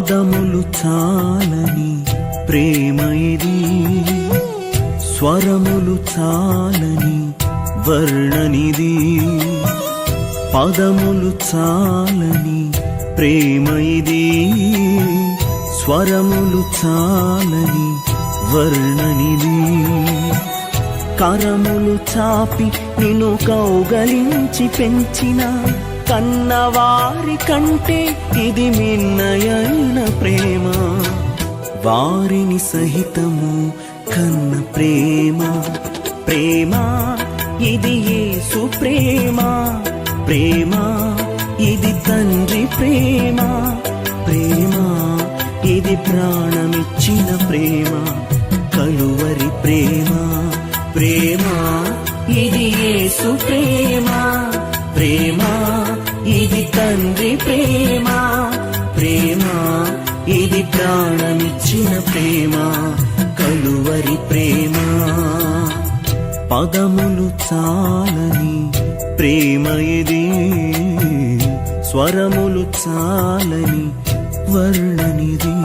పదములు చాలని ప్రేమ ఇది, స్వరములు చాలని వర్ణనిది. పదములు చాలని ప్రేమ ఇది, స్వరములు చాలని వర్ణనిది. కరములు చాపి నిన్ను కౌగలించి పెంచిన కన్నవారి కంటే ఇది మిన్నయైన ప్రేమ. వారిని సహితము కన్న ప్రేమ, ప్రేమ ఇది యేసు ప్రేమ. ప్రేమ ఇది తండ్రి ప్రేమ, ప్రేమ ఇది ప్రాణమిచ్చిన ప్రేమ. కలువరి ప్రేమ, ప్రేమ ఇది యేసు ప్రేమ. ప్రేమ ఇది తండ్రి ప్రేమ, ప్రేమ ఇది ప్రాణమిచ్చిన ప్రేమ. కలువరి ప్రేమ. పదములు చాలని ప్రేమ ఇది, స్వరములు చాలని వర్ణనిది.